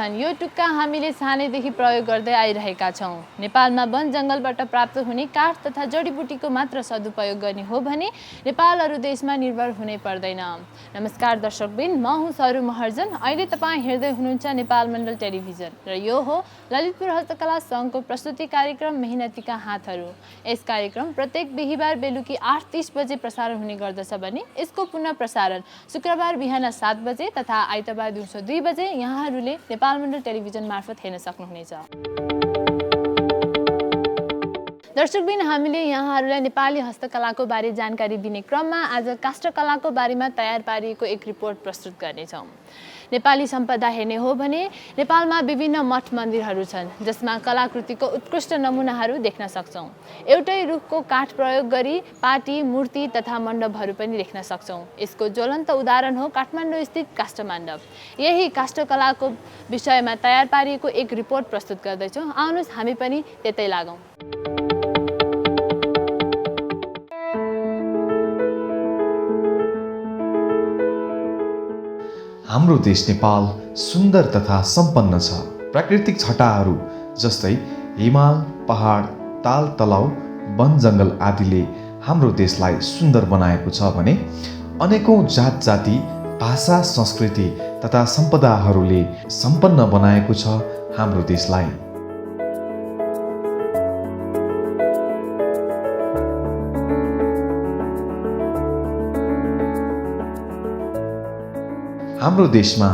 छन्। यो टुक्का हामीले सानैदेखि प्रयोग गर्दै आइरहेका छौँ। नेपालमा वन जङ्गलबाट प्राप्त हुने काठ तथा जडीबुटीको मात्र सदुपयोग गर्ने हो भने नेपाल अरू देशमा निर्भर हुनै पर्दैन। नमस्कार दर्शकबिन, म हुँ सरू महर्जन। अहिले तपाईँ हेर्दै हुनुहुन्छ नेपाल मण्डल टेलिभिजन र यो हो ललितपुर हस्तकला सङ्घको प्रस्तुति कार्यक्रम मेहनतीका हातहरू। यस कार्यक्रम प्रत्येक बिहिबार बेलुकी 8:30 बजे प्रसारण हुने गर्दछ भने यसको पुनः प्रसारण शुक्रबार बिहान 7 बजे तथा आइतबार दिउँसो 2 बजे यहाँहरूले नेपाल मण्डल टेलिभिजन मार्फत हेर्न सक्नुहुनेछ। दर्शकबिन, हामीले यहाँहरूलाई नेपाली हस्तकलाको बारे जानकारी दिने क्रममा आज काष्ठकलाको बारेमा तयार पारिएको एक रिपोर्ट प्रस्तुत गर्नेछौँ। नेपाली सम्पदा हेर्ने हो भने नेपालमा विभिन्न मठ मन्दिरहरू छन् जसमा कलाकृतिको उत्कृष्ट नमुनाहरू देख्न सक्छौँ। एउटै रुखको काठ प्रयोग गरी पाटी, मूर्ति तथा मण्डपहरू पनि देख्न सक्छौँ। यसको ज्वलन्त उदाहरण हो काठमाडौँ स्थित काष्ठ मण्डप। यही काष्ठकलाको विषयमा तयार पारिएको एक रिपोर्ट प्रस्तुत गर्दैछौँ। आउनुहोस् हामी पनि त्यतै लागौँ। हाम्रो देश नेपाल सुन्दर तथा सम्पन्न छ। प्राकृतिक छटाहरू जस्तै हिमाल, पहाड, ताल तलाउ, वन जङ्गल आदिले हाम्रो देशलाई सुन्दर बनाएको छ भने अनेकौँ जात जाति, भाषा, संस्कृति तथा सम्पदाहरूले सम्पन्न बनाएको छ हाम्रो देशलाई। हाम्रो देशमा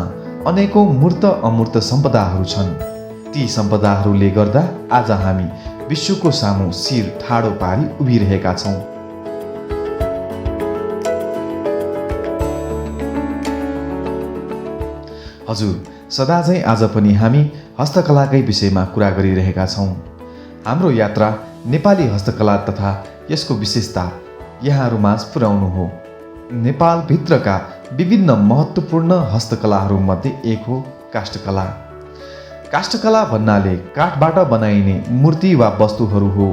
अनेकौँ मूर्त अमूर्त सम्पदाहरू छन्। ती सम्पदाहरूले गर्दा आज हामी विश्वको सामु शिर ठाडो पारी उभिरहेका छौँ। हजुर, सदाझै आज पनि हामी हस्तकलाकै विषयमा कुरा गरिरहेका छौँ। हाम्रो यात्रा नेपाली हस्तकला तथा यसको विशेषता यहाँहरूमाझ पुर्याउनु हो। नेपालभित्रका विभिन्न महत्त्वपूर्ण हस्तकलाहरूमध्ये एक हो काष्ठकला। काष्ठकला भन्नाले काठबाट बनाइने मूर्ति वा वस्तुहरू हो।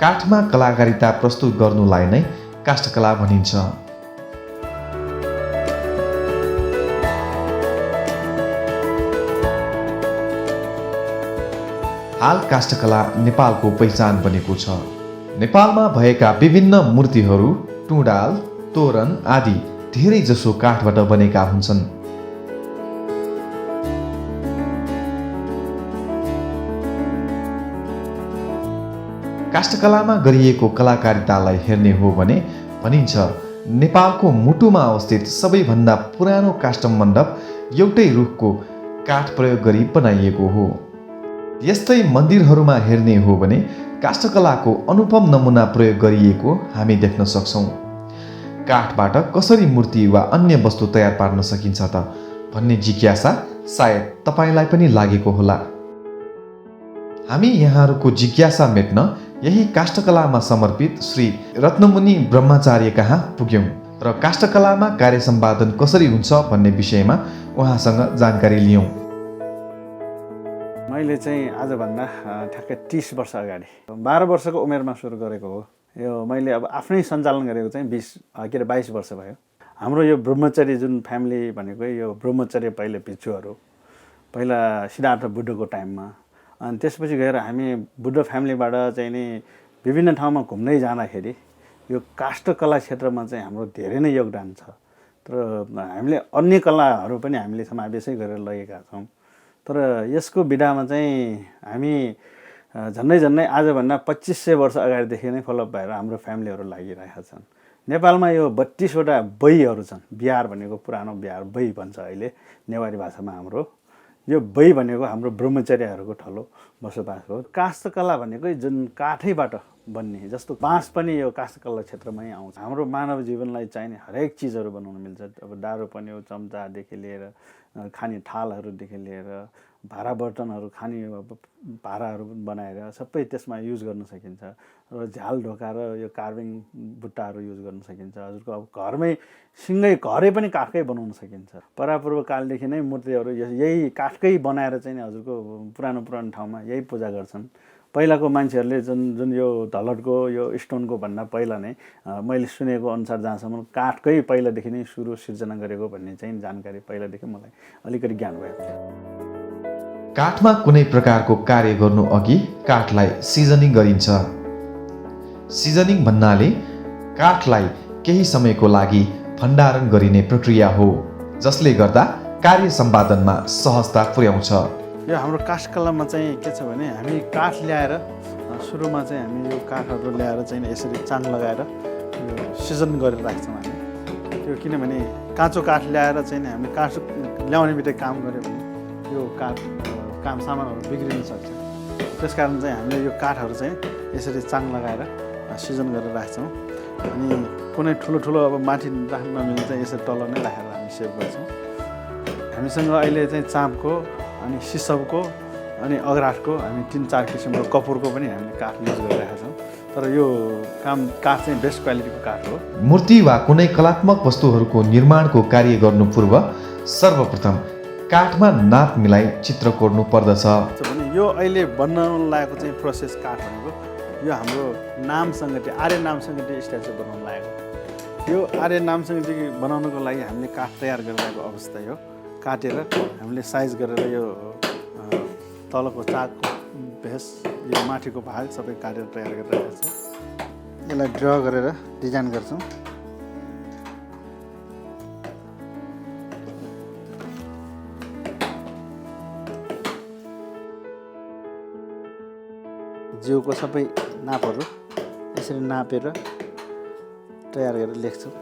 काठमा कलाकारिता प्रस्तुत गर्नुलाई नै काष्ठकला भनिन्छ। हाल काष्ठकला नेपालको पहिचान बनेको छ। नेपालमा भएका विभिन्न मूर्तिहरू टुँडाल, तोरण आदि धेरै जसो काठबाट बनेका हुन्छन्। काष्ठकलामा गरिएको कलाकारितालाई हेर्ने हो भने भनिन्छ नेपालको मुटुमा अवस्थित सबैभन्दा पुरानो काष्ठ मण्डप एउटै रुखको काठ प्रयोग गरी बनाइएको हो। यस्तै मन्दिरहरूमा हेर्ने हो भने काष्ठकलाको अनुपम नमुना प्रयोग गरिएको हामी देख्न सक्छौँ। काठबाट कसरी मूर्ति वा अन्य वस्तु तयार पार्न सकिन्छ त भन्ने जिज्ञासा सायद तपाईँलाई पनि लागेको होला। हामी यहाँहरूको जिज्ञासा मेट्न यही काष्ठकलामा समर्पित श्री रत्नमुनि ब्रह्मचार्य कहाँ पुग्यौँ र काष्ठकलामा कार्य सम्पादन कसरी हुन्छ भन्ने विषयमा उहाँसँग जानकारी लियौँ। मैले चाहिँ आजभन्दा ठ्याक्कै 30 वर्ष अगाडि 12 वर्षको उमेरमा सुरु गरेको हो। यो मैले अब आफ्नै सञ्चालन गरेको चाहिँ 22 वर्ष भयो। हाम्रो यो ब्रह्मचर्य जुन फ्यामिली भनेको यो ब्रह्मचर्य पहिले भिक्षुहरू पहिला सिद्धार्थ बुद्धको टाइममा, अनि त्यसपछि गएर हामी बुद्ध फ्यामिलीबाट चाहिँ नि विभिन्न ठाउँमा घुम्दै जाँदाखेरि यो काष्ठकला क्षेत्रमा चाहिँ हाम्रो धेरै नै योगदान छ। तर हामीले अन्य कलाहरू पनि हामीले समावेशै गरेर लगेका छौँ। तर यसको विधामा चाहिँ हामी झन्डै आजभन्दा 2500 वर्ष अगाडिदेखि नै फलोअप भएर हाम्रो फ्यामिलीहरू लागिरहेका छन्। नेपालमा यो 32 वटा बैहरू छन्। बिहार भनेको पुरानो बिहार बै भन्छ अहिले नेवारी भाषामा। हाम्रो यो बै भनेको हाम्रो ब्रह्मचर्यहरूको ठलो बसोबास हो। काष्ठकला भनेको जुन काठैबाट बन्ने, जस्तो बाँस पनि यो काष्ठकला क्षेत्रमै आउँछ। हाम्रो मानव जीवनलाई चाहिने हरेक चिजहरू बनाउन मिल्छ। अब डाडु पनि हो, चम्चादेखि लिएर खाने थालहरूदेखि लिएर भाँडा बर्तनहरू, खाने भाँडाहरू बनाएर सबै त्यसमा युज गर्न सकिन्छ। र झ्याल ढोका र यो कार्भिङ बुट्टाहरू युज गर्न सकिन्छ। हजुरको अब घरमै सिँगै घरै पनि काठकै बनाउन सकिन्छ। परापूर्व कालदेखि नै मूर्तिहरू यही काठकै बनाएर चाहिँ हजुरको पुरानो ठाउँमा यही पूजा गर्छन्। पहिलाको मान्छेहरूले जुन यो ढलटको यो स्टोनको भन्दा पहिला नै मैले सुनेको अनुसार जहाँसम्म काठकै पहिलादेखि नै सुरु सिर्जना गरेको भन्ने चाहिँ जानकारी पहिलादेखि मलाई अलिकति ज्ञान भएको थियो। काठमा कुनै प्रकारको कार्य गर्नु अघि काठलाई सिजनिङ गरिन्छ। सिजनिङ भन्नाले काठलाई केही समयको लागि भण्डारण गरिने प्रक्रिया हो, जसले गर्दा कार्य सम्पादनमा सहजता पुर्याउँछ। यो हाम्रो काठकलामा चाहिँ के छ भने हामी काठ ल्याएर सुरुमा चाहिँ हामी यो काठहरू ल्याएर चाहिँ यसरी चाङ लगाएर यो सिजन गरेर राख्छौँ हामी। त्यो किनभने काँचो काठ ल्याएर चाहिँ हामी काठ ल्याउने बित्तिकै काम गऱ्यो भने यो काठ काम सामानहरू बिग्रिन सक्छ। त्यस कारण चाहिँ हामीले यो काठहरू चाहिँ यसरी चाङ लगाएर सिजन गरेर राख्छौँ। अनि कुनै ठुलो अब माथि राख्न नमिल्ने चाहिँ यसरी तल नै राखेर हामी सेभ गर्छौँ। हामीसँग अहिले चाहिँ चाँपको अनि सिसपको अनि अग्राठको हामी 3-4 किसिमको कपुरको पनि हामीले काठ युज गरिरहेका छौँ। तर यो काठ चाहिँ बेस्ट क्वालिटीको काठ हो। मूर्ति वा कुनै कलात्मक वस्तुहरूको निर्माणको कार्य गर्नु पूर्व सर्वप्रथम काठमा नाप मिलाई चित्र कोर्नु पर्दछ। भने यो अहिले बनाउन लागेको चाहिँ प्रोसेस काठ भनेको यो हाम्रो नाम सङ्गति आर्य नाम सङ्गति स्ट्याचु बनाउन लागेको। यो आर्य नाम सङ्गति बनाउनको लागि हामीले काठ तयार गरिरहेको अवस्था हो। काटेर हामीले साइज गरेर यो तलको चाकको भेस यो माथिको भाग सबै काटेर तयार गरिरहेको छ। यसलाई ड्र गरेर डिजाइन गर्छौँ। जिउको सबै नापहरू यसरी नापेर तयार गरेर लेख्छौँ।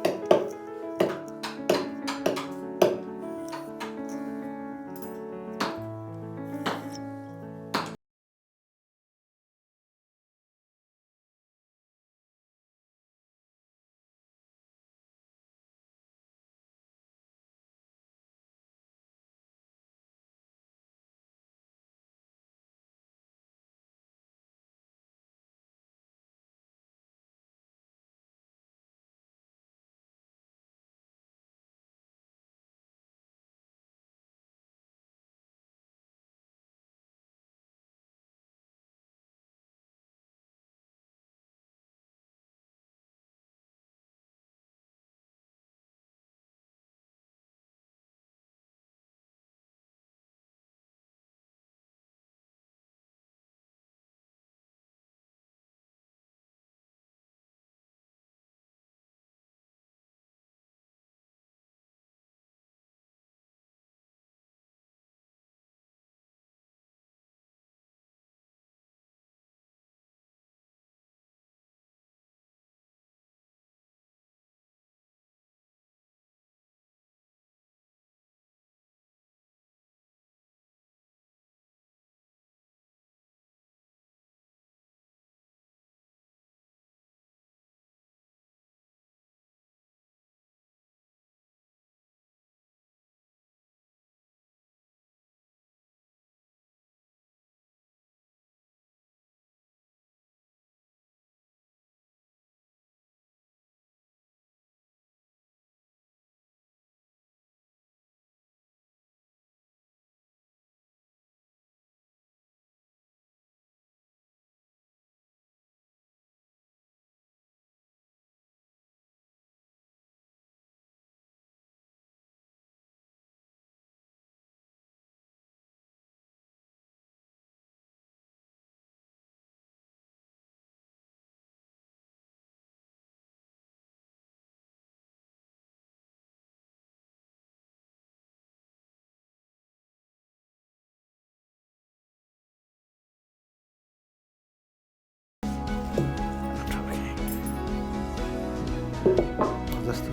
जस्तो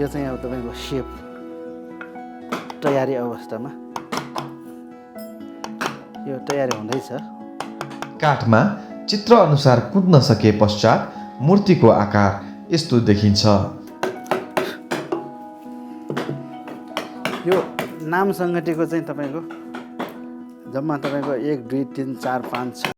यो चाहिँ अब तपाईँको सेप तयारी अवस्थामा यो तयारी हुँदैछ। काठमा चित्र अनुसार कुद्न सके पश्चात मूर्तिको आकार यस्तो देखिन्छ। यो नाम सङ्गतिको चाहिँ तपाईँको जम्मा तपाईँको 1 2 3 4 5 6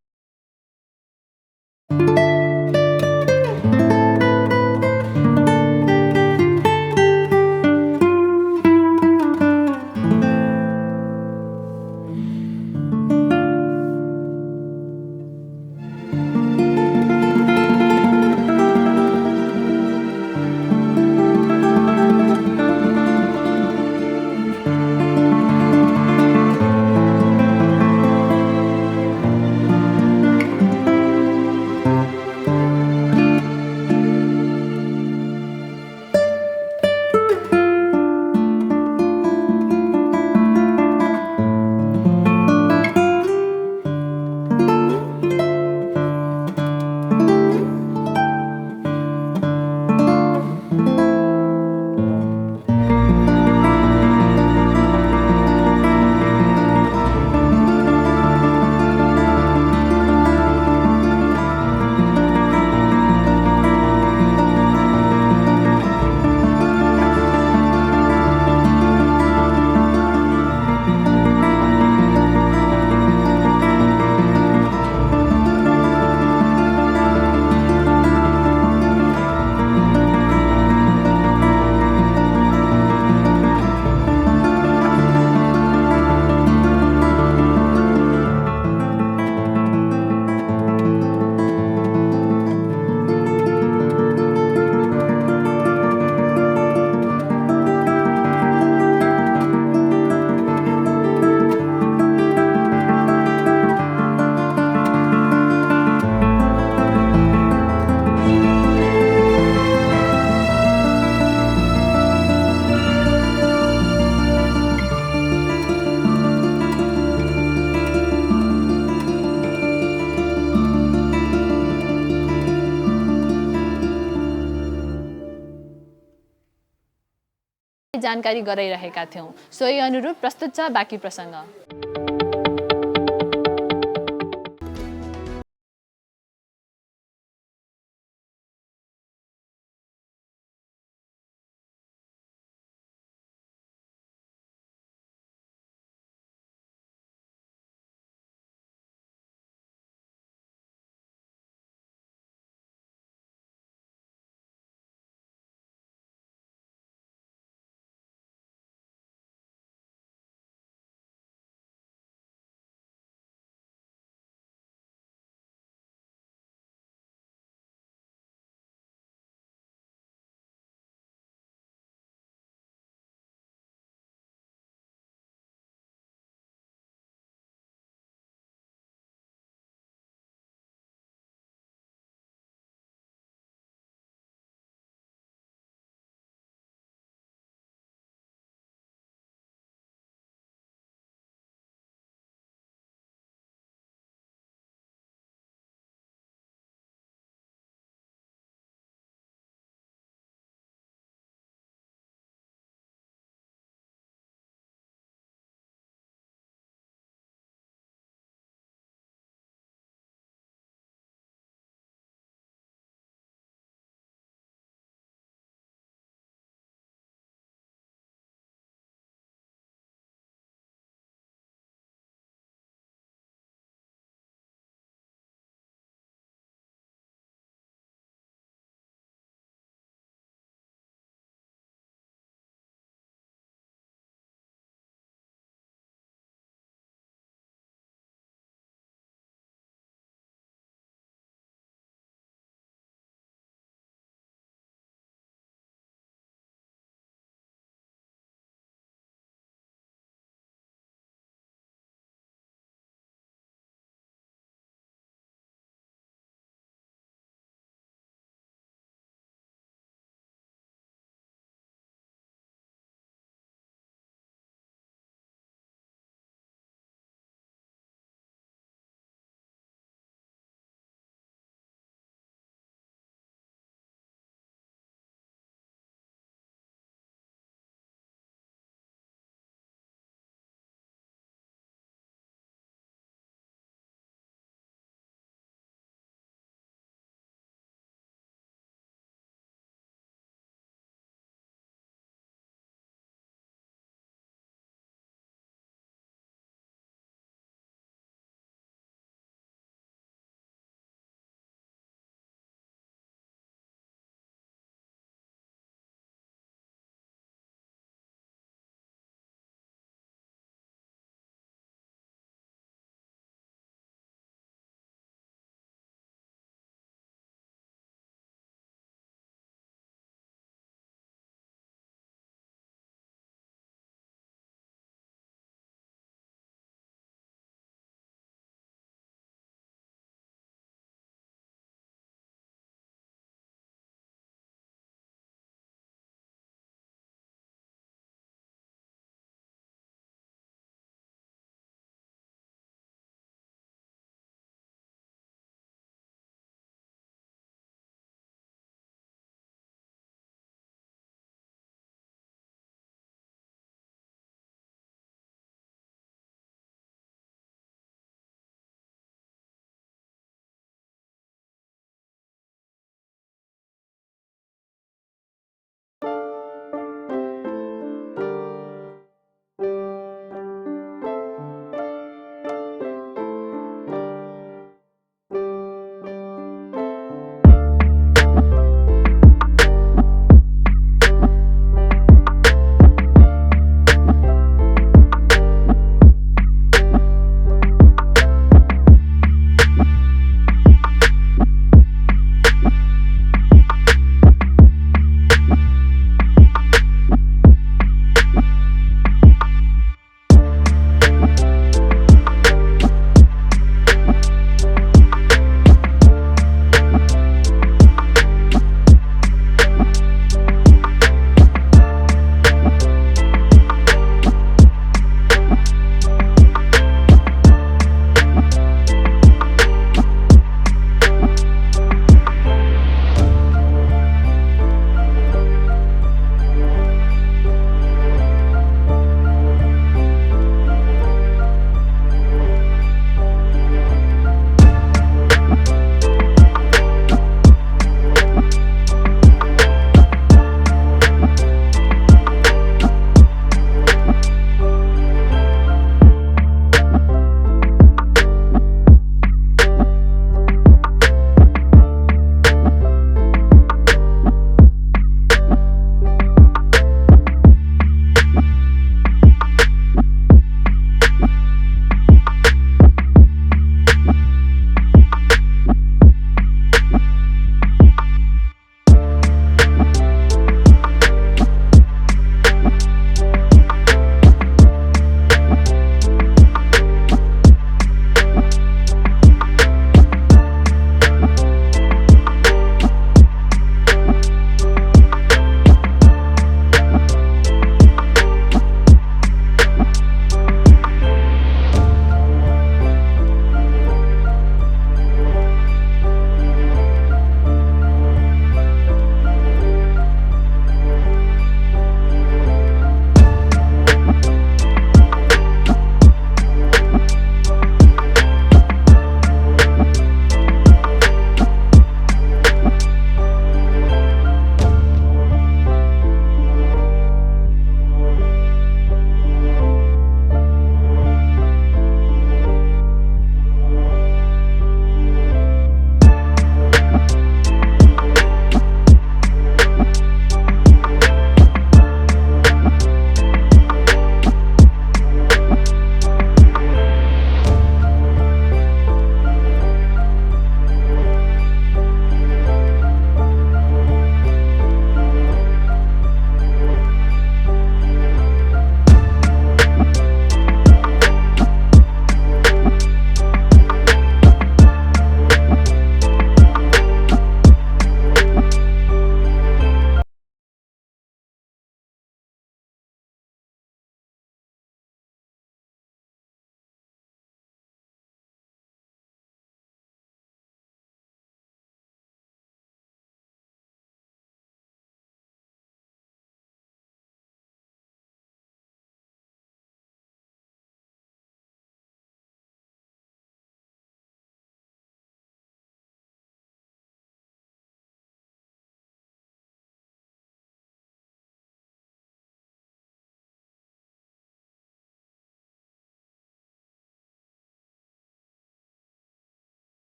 जानकारी गराइरहेका थियौँ। सोही अनुरूप प्रस्तुत छ बाँकी प्रसङ्ग।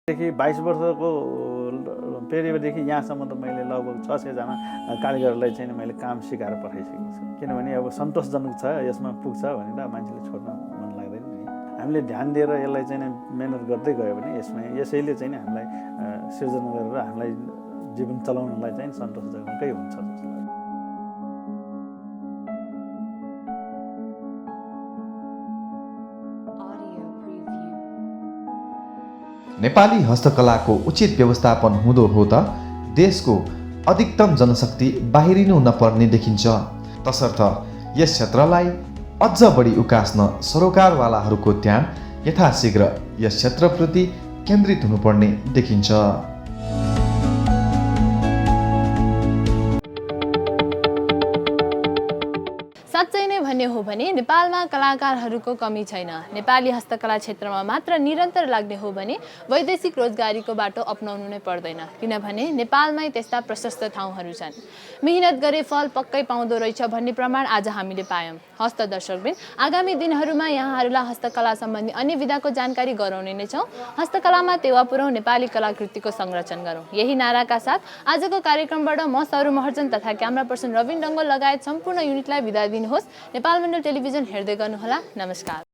देखि 22 वर्षको पेरियडदेखि यहाँसम्म त मैले लगभग 600जना कारिगरलाई चाहिँ मैले काम सिकाएर पठाइसकेको छु। किनभने अब सन्तोषजनक छ, यसमा पुग्छ भनेर मान्छेले छोड्न मन लाग्दैन नि। हामीले ध्यान दिएर यसलाई चाहिँ मेहनत गर्दै गयो भने यसैले चाहिँ हामीलाई सिर्जना गरेर हामीलाई जीवन चलाउनलाई चाहिँ सन्तोषजनकै हुन्छ जस्तो लाग्छ। नेपाली हस्तकलाको उचित व्यवस्थापन हुँदो हो त देशको अधिकतम जनशक्ति बाहिरिनु नपर्ने देखिन्छ। तसर्थ यस क्षेत्रलाई अझ बढी उकास्न सरोकारवालाहरूको ध्यान यथाशीघ्र यस क्षेत्रप्रति केन्द्रित हुनुपर्ने देखिन्छ। साँच्चै नै भन्ने हो भने नेपालमा कलाकारहरूको कमी छैन। नेपाली हस्तकला क्षेत्रमा मात्र निरन्तर लाग्ने हो भने वैदेशिक रोजगारीको बाटो अपनाउनु नै पर्दैन, किनभने नेपालमै त्यस्ता प्रशस्त ठाउँहरू छन्। मेहनत गरे फल पक्कै पाउँदो रहेछ भन्ने प्रमाण आज हामीले पायौँ। हस्त दर्शकबिन, आगामी दिनहरूमा यहाँहरूलाई हस्तकला सम्बन्धी अन्य विधाको जानकारी गराउने नै छौँ। हस्तकलामा टेवा पुर्याउँ, नेपाली कलाकृतिको संरक्षण गरौँ, यही नाराका साथ आजको कार्यक्रमबाट म सरू महर्जन तथा क्यामेरा पर्सन रविन डङ्गोल लगायत सम्पूर्ण युनिटलाई बिदा दिनुहोस्। नेपाल मण्डल टेलिभिजन हेर्दै गर्नुहोला। नमस्कार।